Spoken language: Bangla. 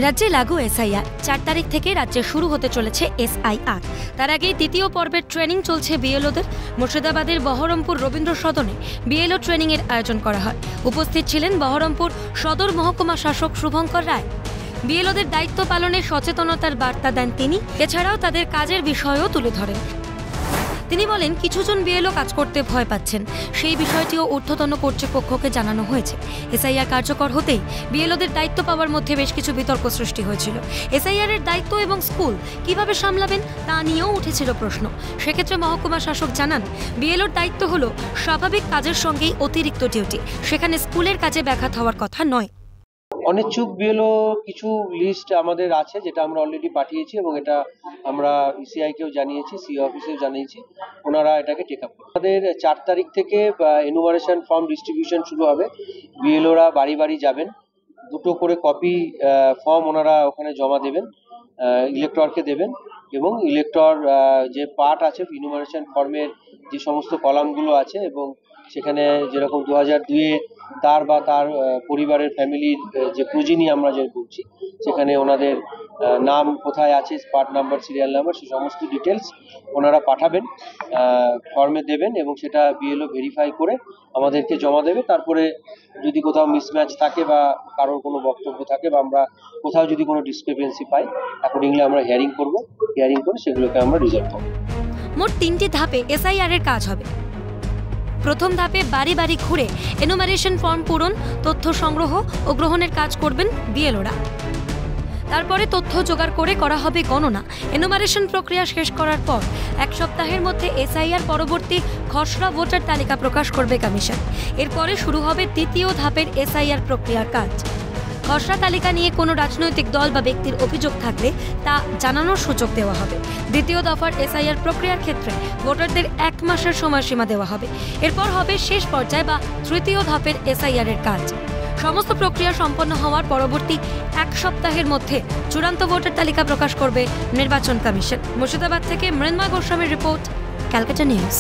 রাজ্যে লাগু এসআইআর ৪ তারিখ থেকে রাজ্যে শুরু হতে চলেছে এসআইআর। তার আগেই দ্বিতীয় পর্বের ট্রেনিং চলছে বিএলওদের। মুর্শিদাবাদের বহরমপুর রবীন্দ্র সদনে বিএলও ট্রেনিং এর আয়োজন করা হয়। উপস্থিত ছিলেন বহরমপুর সদর মহকুমা শাসক শুভঙ্কর রায়। বিএলওদের দায়িত্ব পালনের সচেতনতার বার্তা দেন তিনি। এছাড়াও তাদের কাজের বিষয়ও তুলে ধরেন। তিনি বলেন, কিছুজন বিএলও কাজ করতে ভয় পাচ্ছেন, সেই বিষয়টিও ঊর্ধ্বতন কর্তৃপক্ষকে জানানো হয়েছে। এসআইআর কার্যকর হতেই বিএলওদের দায়িত্ব পাওয়ার মধ্যে বেশ কিছু বিতর্ক সৃষ্টি হয়েছিল। এসআইআর এর দায়িত্ব এবং স্কুল কিভাবে সামলাবেন তা নিয়েও উঠেছিল প্রশ্ন। সেক্ষেত্রে মহকুমা শাসক জানান, বিএলওর দায়িত্ব হলো স্বাভাবিক কাজের সঙ্গেই অতিরিক্ত ডিউটি, সেখানে স্কুলের কাজে ব্যাঘাত হওয়ার কথা নয়। অনিচ্ছুক বিএলও কিছু লিস্ট আমাদের আছে, যেটা আমরা অলরেডি পাঠিয়েছি এবং এটা আমরা ইসিআইকেও জানিয়েছি, সিও অফিসেও জানিয়েছি। ওনারা এটাকে টেক আপ করবে। আমাদের ৪ তারিখ থেকে এনুমারেশন ফর্ম ডিস্ট্রিবিউশন শুরু হবে। বিএলওরা বাড়ি বাড়ি যাবেন, 2টো করে কপি ফর্ম ওনারা ওখানে জমা দেবেন, ইলেক্টরকে দেবেন এবং ইলেক্টর যে পার্ট আছে ইনুমারেশন ফর্মের যে সমস্ত কলামগুলো আছে এবং সেখানে যেরকম 2002-এ তার বা তার পরিবারের ফ্যামিলির যে প্রোজিনি আমরা যে বলছি, সেখানে ওনাদের নাম কোথায় আছে, পার্ট নাম্বার, সিরিয়াল নাম্বার, সেই সমস্ত ডিটেলস ওনারা পাঠাবেন, ফর্মে দেবেন এবং সেটা বিএলও ভেরিফাই করে আমাদেরকে জমা দেবে। তারপরে যদি কোথাও মিসম্যাচ থাকে বা কারোর কোনো বক্তব্য থাকে বা আমরা কোথাও যদি কোনো ডিসক্রিপেন্সি পাই, অ্যাকর্ডিংলি আমরা হিয়ারিং করব। হিয়ারিং করে সেগুলোকে আমরা রিজলভ করব। মোট 3টি ধাপে এসআইআর এর কাজ হবে। প্রথম ধাপে বাড়ি বাড়ি ঘুরে এনুমারেশন ফর্ম পূরণ, তথ্য সংগ্রহ ও গ্রহণের কাজ করবেন বিএলওরা। তারপরে তথ্য জোগাড় করে করা হবে গণনা। এনুমারেশন প্রক্রিয়া শেষ করার পর 1 সপ্তাহের মধ্যে এসআইআর পরবর্তী খসড়া ভোটার তালিকা প্রকাশ করবে কমিশন। এরপরে শুরু হবে দ্বিতীয় ধাপের এসআইআর প্রক্রিয়ার কাজ। খসড়া তালিকা নিয়ে কোনো রাজনৈতিক দল বা ব্যক্তির অভিযোগ থাকলে তা জানানোর সুযোগ দেওয়া হবে। দ্বিতীয় দফার এসআইআর প্রক্রিয়ার ক্ষেত্রে ভোটারদের 1 মাসের সময়সীমা দেওয়া হবে। এরপর হবে শেষ পর্যায়ে বা তৃতীয় ধাপের এসআইআর এর কাজ। সমস্ত প্রক্রিয়া সম্পন্ন হওয়ার পরবর্তী 1 সপ্তাহের মধ্যে চূড়ান্ত ভোটার তালিকা প্রকাশ করবে নির্বাচন কমিশন। মুর্শিদাবাদ থেকে মৃন্ময় গোস্বামীর রিপোর্ট, ক্যালকাটা নিউজ।